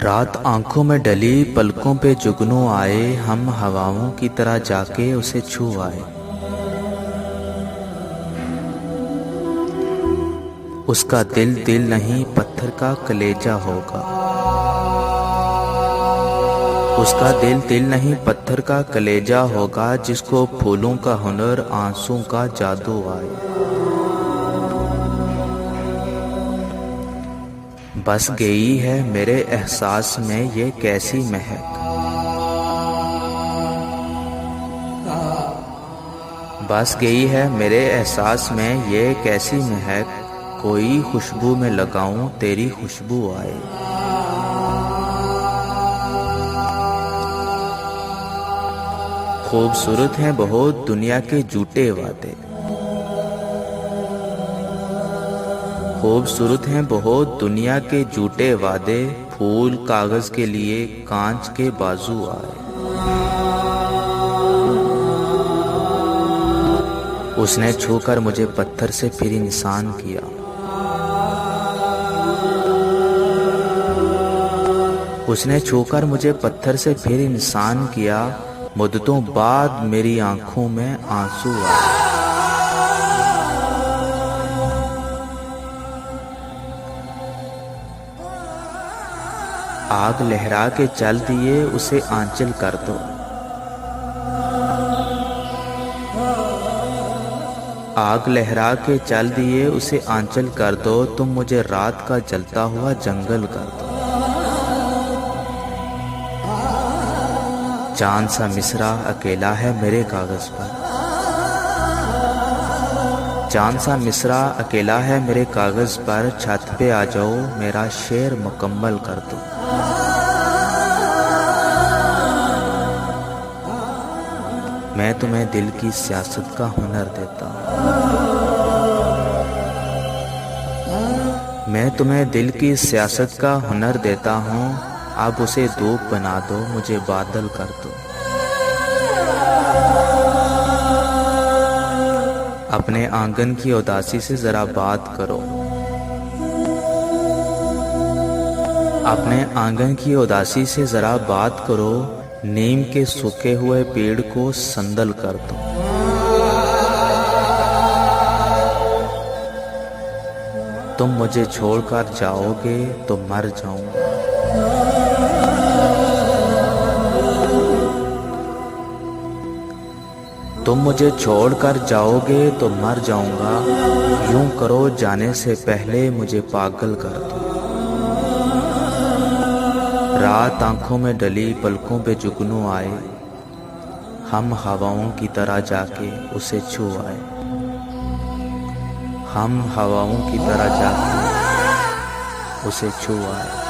रात आंखों में डली, पलकों पे जुगनू आए, हम हवाओं की तरह जाके उसे छू आए। उसका दिल दिल नहीं, पत्थर का कलेजा होगा। उसका दिल दिल नहीं, पत्थर का कलेजा होगा, जिसको फूलों का हुनर, आंसू का जादू आए। बस गई है मेरे एहसास में ये कैसी महक। बस गई है मेरे एहसास में ये कैसी महक, कोई खुशबू में लगाऊं तेरी खुशबू आए। खूबसूरत हैं बहुत दुनिया के झूठे वादे। खूबसूरत हैं बहुत दुनिया के झूठे वादे, फूल कागज के लिए कांच के बाजू आए। उसने छूकर मुझे पत्थर से फिर इंसान किया। उसने छूकर मुझे पत्थर से फिर इंसान किया, मुद्दतों बाद मेरी आंखों में आंसू आए। आग लहरा के चल दिए उसे आंचल कर दो। आग लहरा के चल दिए उसे आंचल कर दो, तुम मुझे रात का जलता हुआ जंगल कर दो। चांद सा मिसरा अकेला है मेरे कागज पर। चांद सा मिसरा अकेला है मेरे कागज पर, छत पे आ जाओ मेरा शेर मुकम्मल कर दो। मैं तुम्हें दिल की सियासत का हुनर देता हूँ। मैं तुम्हें दिल की सियासत का हुनर देता हूँ, अब उसे धूप बना दो मुझे बादल कर दो। अपने आंगन की उदासी से जरा बात करो। अपने आंगन की उदासी से जरा बात करो, नीम के सूखे हुए पेड़ को संदल कर दो। तुम मुझे छोड़कर जाओगे तो मर जाऊंगा। तुम मुझे छोड़कर जाओगे तो मर जाऊंगा, यूं करो जाने से पहले मुझे पागल कर दो। रात आंखों में डली, पलकों पे जुगनू आए, हम हवाओं की तरह जाके उसे छू आए। हम हवाओं की तरह जाके उसे छू आए।